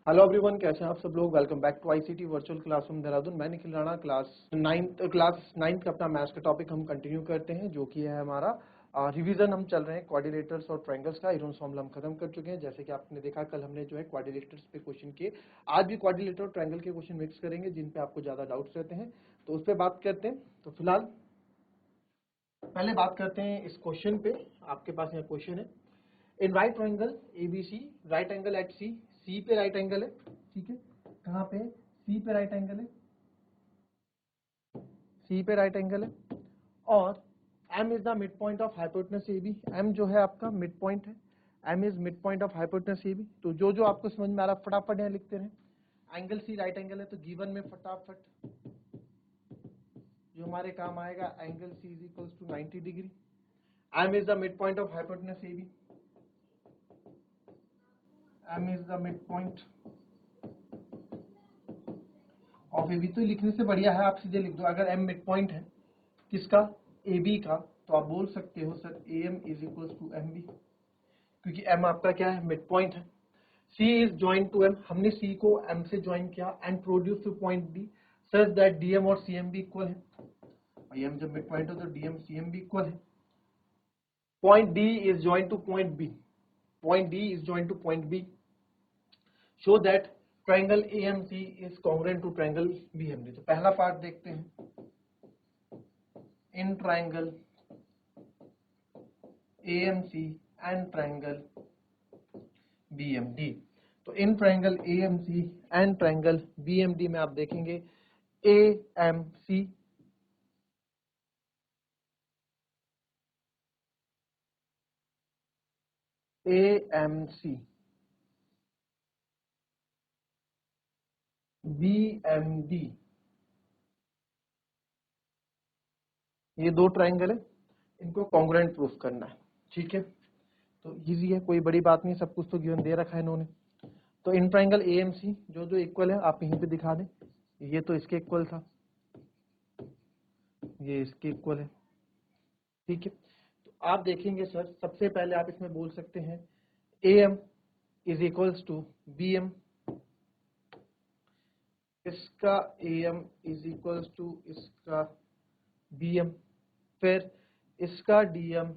Hello everyone, कैसे हैं आप सब लोग। Welcome back to ICT virtual classroom Dehradun. मैं निखिल राणा। क्लास नाइन्थ का अपना मैथ्स का टॉपिक हम कंटिन्यू करते हैं, जो कि है हमारा रिवीजन। हम चल रहे हैं क्वाड्रिलेटरल्स और ट्रायंगल्स का। इरोन्स फॉर्मूला हम खत्म कर चुके हैं। जैसे कि आपने देखा, कल हमने जो है क्वाड्रिलेटरल्स पे क्वेश्चन किए। आज भी क्वाड्रिलेटर और ट्रायंगल के क्वेश्चन मिक्स करेंगे, जिन पे आपको ज्यादा डाउट्स रहते हैं, तो उस पर बात करते हैं। तो फिलहाल पहले बात करते हैं इस क्वेश्चन पे। आपके पास यहाँ क्वेश्चन है, in right triangle ABC, right angle at C, C पे राइट एंगल है, ठीक है। कहाँ पे? सी पे राइट एंगल है, सी पे राइट एंगल है, और M is the mid point of hypotenuse A B. M जो है आपका मिड पॉइंट है, M is mid point of hypotenuse A B. तो जो जो आपको समझ में आ रहा है फटाफट यहाँ लिखते रहे। एंगल सी राइट एंगल है, तो गिवन में फटाफट जो हमारे काम आएगा, angle C is equals to 90 degree. M is the mid point of hypotenuse A B, M is the mid point of A B. तो लिखने से बढ़िया है आप सीधे लिख दो। अगर M मिड पॉइंट है किसका? ए बी का, तो आप बोल सकते हो sir A M is equal to M B, क्योंकि M आपका क्या है? मिड पॉइंट है। C is join to M, हमने C को M से ज्वाइन किया and produce to point D such that DM और CM भी इक्वल है। और M जब मिड पॉइंट हो तो DM CM भी इक्वल है। Point D is join to point B, point D is join to point B, show that triangle AMC is congruent to triangle BMD। तो पहला पार्ट देखते हैं, in triangle AMC and triangle BMD। तो in triangle AMC and triangle BMD में आप देखेंगे AMC BMD, ये दो ट्रायंगल है, इनको कॉन्ग्रुएंट प्रूफ करना है, ठीक है। तो इजी है, कोई बड़ी बात नहीं, सब कुछ तो गिवन दे रखा है इन्होंने। तो इन ट्रायंगल AMC जो जो इक्वल है आप यहीं पे दिखा दें। ये तो इसके इक्वल था, ये इसके इक्वल है, ठीक है। तो आप देखेंगे सर, सबसे पहले आप इसमें बोल सकते हैं AM is equals to BM, इसका AM इज इक्वल्स टू इसका BM, फिर इसका DM,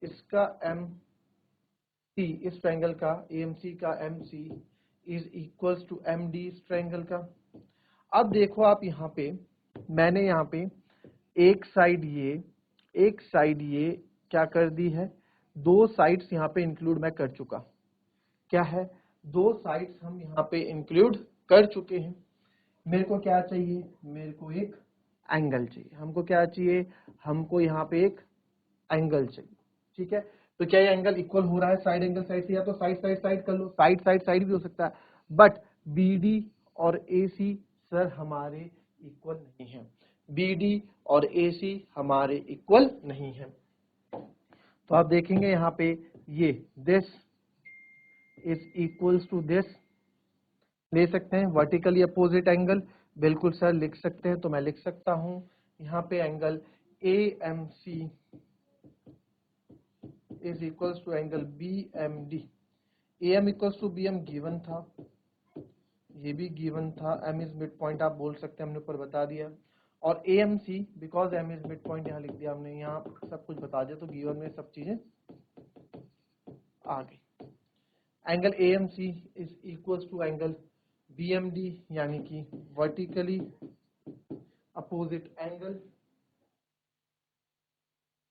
इसका MC, इस ट्रायंगल का AMC का MC is equals to MD, इस ट्रायंगल का। अब देखो आप यहाँ पे, मैंने यहाँ पे एक साइड ये क्या कर दी है, दो साइड्स यहाँ पे इंक्लूड मैं कर चुका। क्या है? दो साइड्स हम यहाँ पे इंक्लूड कर चुके हैं। मेरे को क्या चाहिए? मेरे को एक एंगल चाहिए। हमको क्या चाहिए? हमको यहाँ पे एक एंगल चाहिए, ठीक है। तो क्या ये एंगल इक्वल हो रहा है साइड एंगल साइड से? या तो साइड साइड साइड कर लो, साइड साइड साइड भी हो सकता है, बट BD और AC सर हमारे इक्वल नहीं है। BD और AC हमारे इक्वल नहीं है। तो आप देखेंगे यहाँ पे ये this is equals to this, ले सकते हैं वर्टिकली अपोजिट एंगल। बिल्कुल सर लिख सकते हैं, तो मैं लिख सकता हूं यहाँ पे angle AMC is equals to angle BMD। AM equals to BM given था, ये भी गिवन था। M इज मिड पॉइंट आप बोल सकते हैं, हमने ऊपर बता दिया। और AMC because M is mid point यहाँ लिख दिया हमने, यहाँ सब कुछ बता दिया, तो गिवन में सब चीजें आ गई। Angle AMC is equals to angle BMD, यानी कि vertically opposite angle,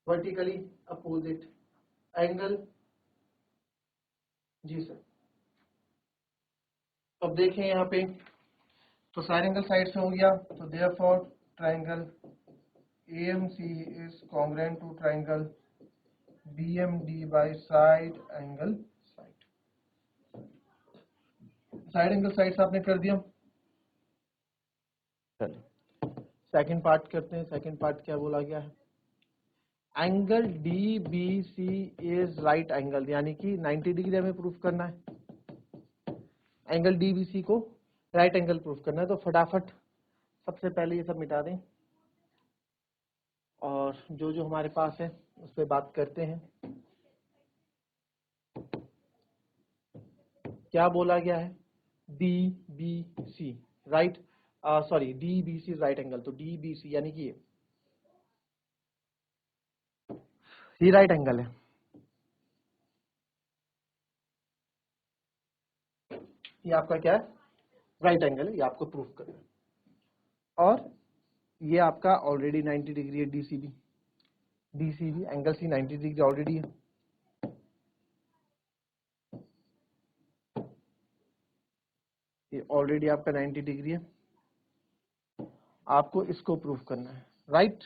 vertically opposite angle. जी सर। तो अब देखें यहाँ पे, तो साइड एंगल साइड से हो गया, तो therefore triangle AMC is congruent to triangle BMD by side angle side. Side angle side से आपने कर दिया। चलिए सेकंड पार्ट करते हैं। सेकंड पार्ट क्या बोला गया है? Angle DBC is right angle, यानी कि 90 डिग्री हमें प्रूफ करना है। एंगल DBC को राइट एंगल प्रूफ करना है। तो फटाफट सबसे पहले ये सब मिटा दें और जो जो हमारे पास है उस पर बात करते हैं। क्या बोला गया है? DBC, right, sorry DBC right angle, तो DBC यानी कि ये राइट एंगल है, ये आपका क्या है, राइट एंगल है, ये आपको प्रूफ करना है। और ये आपका ऑलरेडी 90 डिग्री है, DCB angle C 90 degree already है। ये ऑलरेडी आपका 90 डिग्री है, आपको इसको प्रूफ करना है, राइट।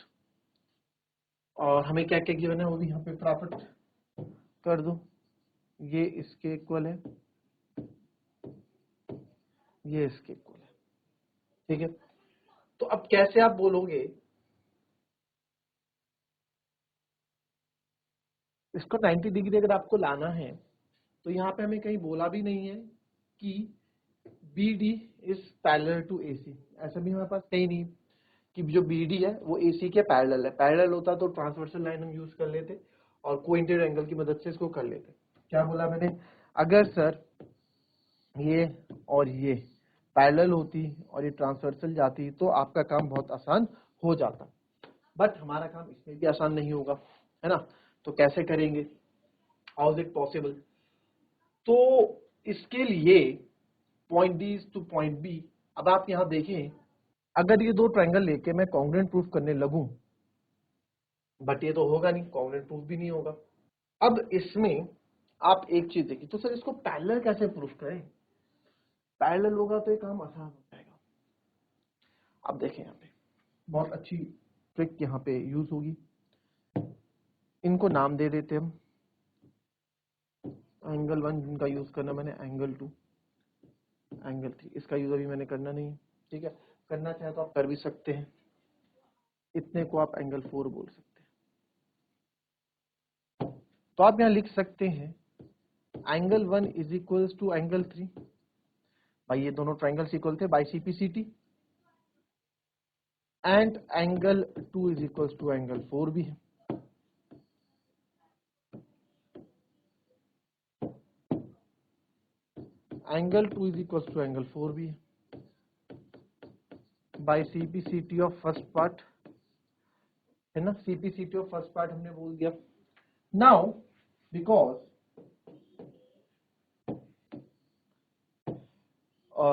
और हमें क्या क्या गिवन है वो भी यहाँ पे फटाफट कर दो। ये इसके इक्वल है, ये इसके इक्वल है, ठीक है। तो अब कैसे आप बोलोगे इसको 90 डिग्री अगर आपको लाना है, तो यहाँ पे हमें कहीं बोला भी नहीं है कि BD is parallel to AC, ऐसा भी हमारे पास कहीं नहीं कि जो BD है वो AC के पैरेलल है। पैरेलल होता तो ट्रांसवर्सल लाइन हम यूज कर लेते और कोइंटेड एंगल की मदद से इसको कर लेते। क्या बोला मैंने, अगर सर ये और ये पैरेलल होती और ये ट्रांसवर्सल जाती तो आपका काम बहुत आसान हो जाता, बट हमारा काम इसमें भी आसान नहीं होगा, है ना। तो कैसे करेंगे, हाउ इज इट पॉसिबल। तो इसके लिए point D to point B, अब आप यहां देखें, अगर ये दो ट्रायंगल लेके मैं कॉन्ग्रुएंट प्रूफ करने लगूं, बट ये तो होगा नहीं, कॉन्ग्रुएंट प्रूफ भी नहीं होगा। अब इसमें आप एक चीज देखिए, तो सर इसको पैरेलल कैसे प्रूफ करें, पैरेलल होगा तो ये काम आसान हो जाएगा। अब देखें यहाँ पे बहुत अच्छी ट्रिक यहाँ पे यूज होगी, इनको नाम दे देते हम, एंगल 1 जिनका यूज करना मैंने, एंगल 2, एंगल 3, इसका यूज अभी मैंने करना नहीं है, ठीक है। करना चाहे तो आप कर भी सकते हैं, इतने को आप एंगल 4 बोल सकते हैं। तो आप यहाँ लिख सकते हैं angle 1 is equal to angle 3, भाई ये दोनों ट्राइंगल्स इक्वल थे by CPCT, and angle 2 is equal to angle 4 भी है। Angle 2 is equal to angle 4 भी है by CPCT of first part, है ना। CPCT ऑफ फर्स्ट पार्ट हमने बोल दिया। नाउ बिकॉज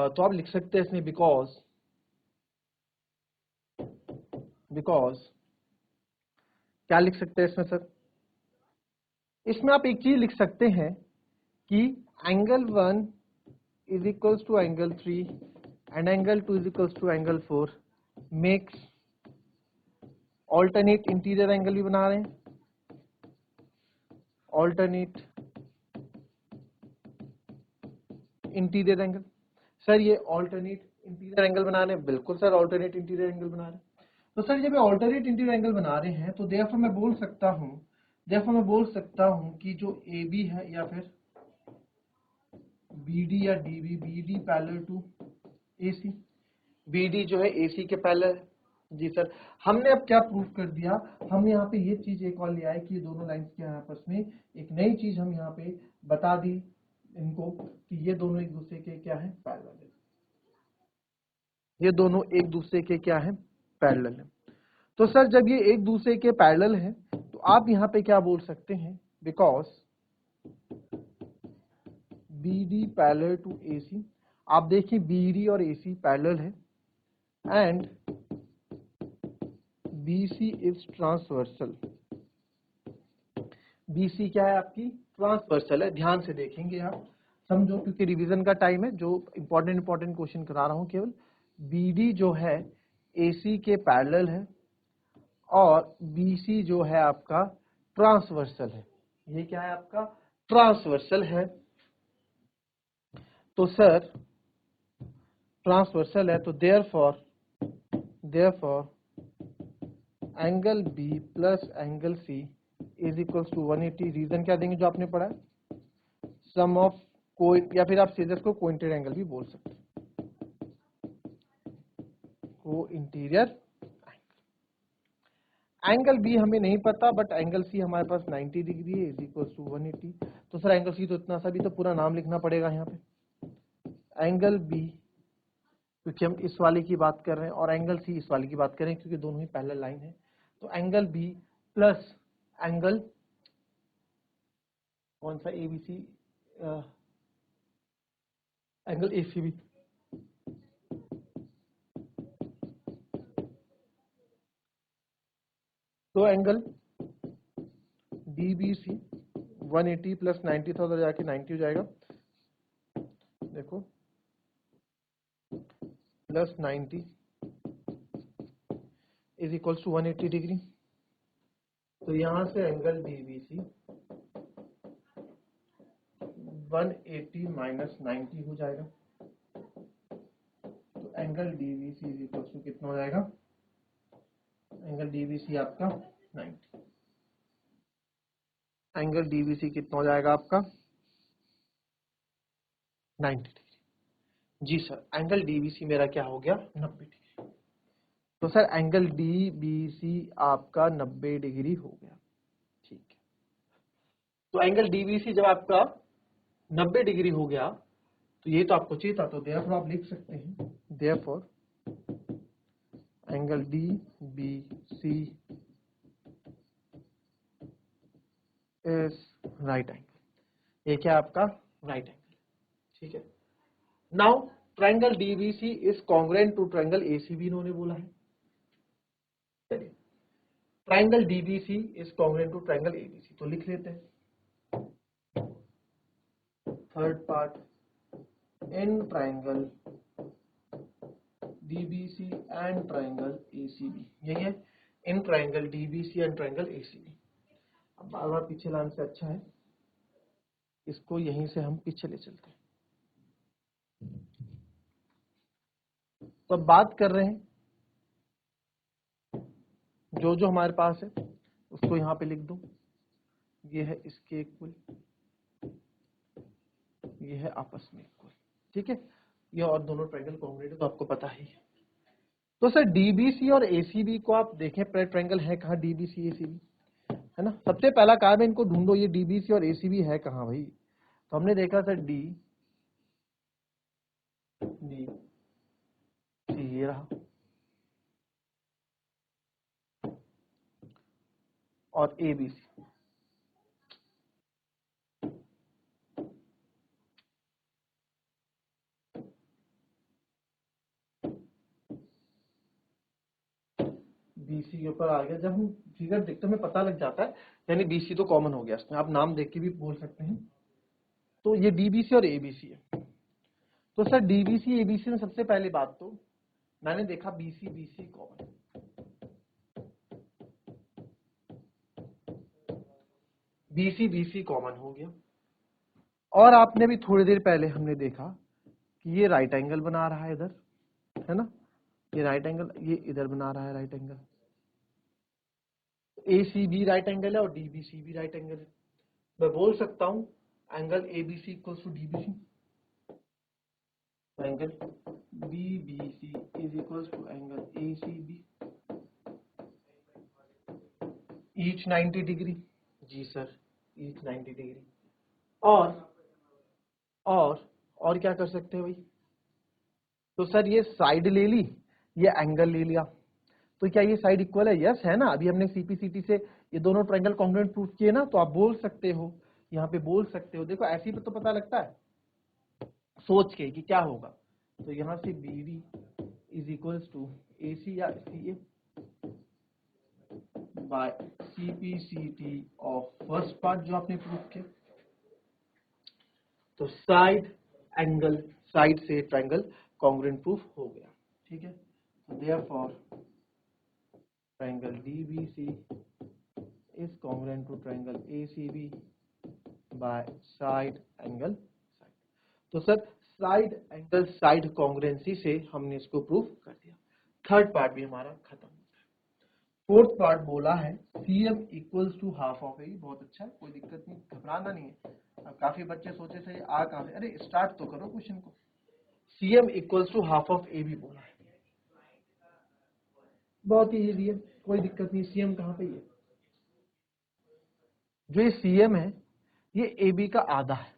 तो आप लिख सकते हैं इसमें बिकॉज क्या लिख सकते हैं इसमें सर, इसमें आप एक चीज लिख सकते हैं कि angle 1 is equals to angle 3 and angle 2 is equals to angle 4 makes alternate interior angle भी बना रहे हैं, alternate interior angle। सर ये alternate interior angle बना रहे हैं, बिल्कुल सर alternate interior angle बना रहे हैं। तो सर जब alternate interior angle बना रहे हैं तो therefore मैं बोल सकता हूं कि जो AB है या फिर BD या DB, BD parallel to AC, BD जो है AC के पैरेलल है। जी सर, हमने अब क्या प्रूफ कर दिया, हम यहाँ पे ये चीज एक और ले आए कि ये दोनों लाइंस के आपस में एक नई चीज हम यहाँ पे बता दी इनको कि ये दोनों एक दूसरे के क्या है, पैरेलल है। ये दोनों एक दूसरे के क्या है, पैरेलल है। तो सर जब ये एक दूसरे के पैरेलल है तो आप यहाँ पे क्या बोल सकते हैं, because BD parallel to AC, आप देखिए BD और AC पैरेलल है, and BC is transversal. BC क्या है आपकी, ट्रांसवर्सल है। ध्यान से देखेंगे आप, समझो क्योंकि रिवीजन का टाइम है, जो इंपॉर्टेंट क्वेश्चन करा रहा हूं केवल। BD जो है AC के पैरेलल है और BC जो है आपका ट्रांसवर्सल है। ये क्या है आपका, ट्रांसवर्सल है। तो सर ट्रांसवर्सल है तो therefore angle B plus angle C is equal to 180। Reason क्या देंगे जो आपने पढ़ा है, सम ऑफ को, या फिर आप सीधे को कोइंटेड एंगल भी बोल सकते हैं, को इंटीरियर एंगल B हमें नहीं पता, बट एंगल C हमारे पास 90 डिग्री है, इज इक्वल टू 180। तो सर एंगल C तो इतना सा भी तो पूरा नाम लिखना पड़ेगा यहाँ पे, एंगल बी, क्योंकि हम इस वाले की बात कर रहे हैं, और एंगल सी इस वाले की बात कर रहे हैं क्योंकि दोनों ही पैरेलल लाइन है, तो एंगल बी प्लस एंगल कौन सा A B C, angle A C B, तो angle D B C 180 plus 90 था, उधर जाके 90 हो जाएगा, देखो plus 90 is equals to 180 degree. तो यहां से angle D B C 180 minus 90 हो जाएगा, तो angle D B C is equals to कितना हो जाएगा, एंगल डी बी सी आपका 90, एंगल डी बी सी कितना हो जाएगा आपका 90 डिग्री। जी sir, angle D B C मेरा क्या हो गया 90 डिग्री। तो sir angle D B C आपका 90 डिग्री हो गया, ठीक है। तो एंगल डी बी सी जब आपका 90 डिग्री हो गया, तो ये तो आपको चाहिए था, तो देयरफॉर आप लिख सकते हैं, therefore angle D B C is right angle. ये क्या आपका राइट एंगल, ठीक है। Now triangle DBC is congruent to triangle ACB, इन्होंने बोला है। चलिए, triangle DBC is congruent to triangle ABC, तो लिख लेते हैं। Third part, in triangle DBC and triangle ACB, यही है, in triangle DBC and triangle ACB. अब बार बार पीछे लाने से अच्छा है इसको यहीं से हम पीछे ले चलते हैं। तो अब बात कर रहे हैं, जो जो हमारे पास है उसको यहाँ पे लिख दो। ये है इसके इक्वल, ये है आपस में इक्वल, ठीक है। ये और दोनों ट्रायंगल कॉन्ग्रुएंट है, तो आपको पता ही है। तो सर डीबीसी और एसीबी को आप देखें, ट्रायंगल है कहाँ डीबीसी एसीबी, है ना। सबसे पहला काम है इनको ढूंढो, ये डीबीसी और एसीबी है कहाँ भाई। तो हमने देखा सर डी डी सी, ये रहा, और एबीसी, बीसी के ऊपर आ गया। जब हम फिगर देखते हैं हमें पता लग जाता है, यानी बीसी तो कॉमन हो गया इसमें, आप नाम देख के भी बोल सकते हैं। तो ये डीबीसी और एबीसी है। तो सर डीबीसी एबीसी में सबसे पहली बात तो मैंने देखा BC BC common, BC BC common हो गया। और आपने भी थोड़ी देर पहले हमने देखा कि ये राइट एंगल बना रहा है इधर, है ना, ये राइट एंगल, ये इधर बना रहा है राइट एंगल। AC भी राइट एंगल है और DBC भी राइट एंगल है। मैं बोल सकता हूं angle ABC equals to DBC, angle BBC is equals to angle ACB, each 90 degree. जी सर, ईच 90 डिग्री। और क्या कर सकते हैं भाई, तो सर ये साइड ले ली, ये एंगल ले लिया, तो क्या ये साइड इक्वल है? यस है ना। अभी हमने सीपीसीटी से ये दोनों ट्रायंगल कॉन्ग्रुएंट प्रूफ किए ना, तो आप बोल सकते हो, यहाँ पे बोल सकते हो। देखो ऐसे ही तो पता लगता है सोच के कि क्या होगा। तो यहाँ से BD is equals to AC या CA by CPCT of first part जो आपने प्रूफ किया। तो साइड एंगल, साइड से ट्रायंगल कॉन्ग्रुएंट प्रूफ हो गया, ठीक है। Therefore triangle DBC is congruent to triangle ACB by side angle side। तो sir side angle side congruency से हमने इसको प्रूव कर दिया। थर्ड पार्ट भी हमारा खत्म होता है। फोर्थ पार्ट बोला है CM equals to half of A. बहुत अच्छा है, कोई दिक्कत नहीं, घबराना नहीं है। अब काफी बच्चे सोचे सही आ कहां से, अरे स्टार्ट तो करो क्वेश्चन को। CM equals to half of A भी बोला है, बहुत ही इजी है, कोई दिक्कत नहीं। CM कहां पे है, जो ये CM है ये AB का आधा है,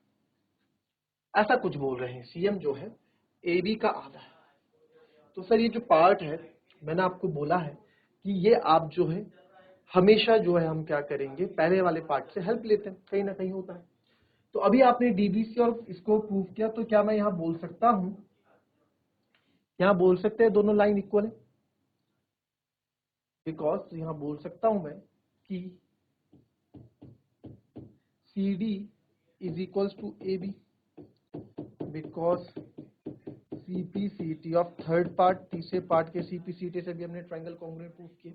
ऐसा कुछ बोल रहे हैं। CM जो है ए बी का आधा है। तो सर ये जो पार्ट है मैंने आपको बोला है कि ये आप जो है हमेशा जो है हम क्या करेंगे, पहले वाले पार्ट से हेल्प लेते हैं, कहीं ना कहीं होता है। तो अभी आपने डीबीसी और इसको प्रूव किया, तो क्या मैं यहां बोल सकता हूं, यहां बोल सकते हैं दोनों लाइन इक्वल है? बिकॉज यहां बोल सकता हूं मैं कि C D is equals to A B, because CPCT of third part, तीसरे पार्ट के सीपीसीटी से भी हमने ट्रायंगल कॉन्ग्रुएंट प्रूफ किया।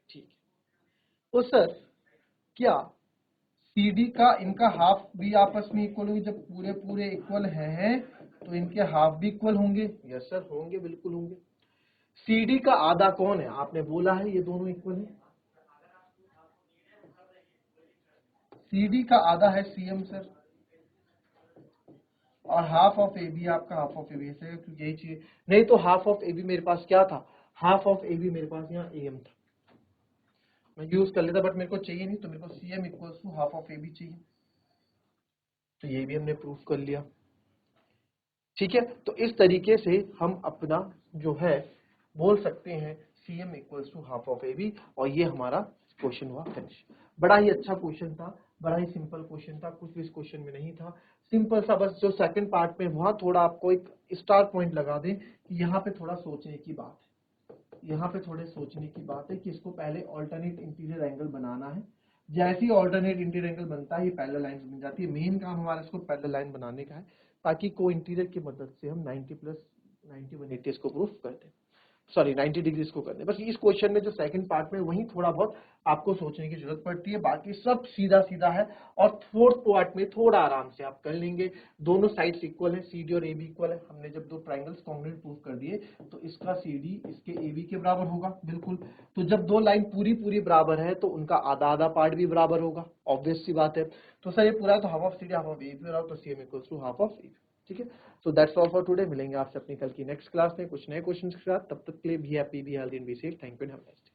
ठीक है, तो सर क्या सीडी का इनका हाफ भी आपस में इक्वल होंगे? जब पूरे पूरे इक्वल हैं तो इनके हाफ भी इक्वल होंगे? यस सर होंगे, बिल्कुल होंगे। सीडी का आधा कौन है? आपने बोला है ये दोनों इक्वल है। सीडी का आधा है सीएम सर, और हाफ ऑफ ए बी आपका हाफ ऑफ ए बी, क्योंकि यही चीज नहीं तो हाफ ऑफ ए बी मेरे पास क्या था, हाफ ऑफ ए बी मेरे पास यहाँ ए एम था, मैं यूज कर लेता, बट मेरे को चाहिए नहीं, तो मेरे को C M equals to half of A B चाहिए। तो ये भी हमने प्रूफ कर लिया। ठीक है, तो इस तरीके से हम अपना जो है बोल सकते हैं C M equals to half of A B, और ये हमारा क्वेश्चन हुआ फिनिश। बड़ा ही अच्छा क्वेश्चन था, बड़ा ही सिंपल क्वेश्चन था, कुछ भी इस क्वेश्चन में नहीं था, सिंपल सा। बस जो सेकंड पार्ट में वहां थोड़ा आपको एक स्टार पॉइंट लगा दें कि यहाँ पे थोड़ा सोचने की बात है, यहाँ पे थोड़े सोचने की बात है कि इसको पहले ऑल्टरनेट इंटीरियर एंगल बनाना है। जैसे ही ऑल्टरनेट इंटीरियर एंगल बनता है ये पैरेलल लाइंस बन जाती है। मेन काम हमारा इसको पैरेलल लाइन बनाने का है, ताकि को इंटीरियर की मदद से हम 90 प्लस 90 180 इसको प्रूफ कर दें, सॉरी 90 डिग्री इसको कर दें। बस इस क्वेश्चन में जो सेकंड पार्ट में वही थोड़ा बहुत आपको सोचने की जरूरत पड़ती है, बाकी सब सीधा सीधा है। और फोर्थ पार्ट में थोड़ा आराम से आप कर लेंगे, दोनों साइड्स इक्वल है, सीडी और एबी इक्वल है। हमने जब दो ट्राइंगल्स कॉन्ग्रुएंट प्रूफ कर दिए तो इसका सीडी इसके एबी के बराबर होगा, बिल्कुल। तो जब दो लाइन पूरी पूरी बराबर है तो उनका आधा आधा पार्ट भी बराबर होगा, ऑब्वियस सी बात है। तो सर ये पूरा तो half of CD half of AB बराबर, तो CM equals to half of AB. ठीक है, so that's all for today. मिलेंगे आपसे अपनी कल की नेक्स्ट क्लास में कुछ नए क्वेश्चंस के साथ। तब तक के लिए be happy, be healthy and be safe. Thank you and have a nice day.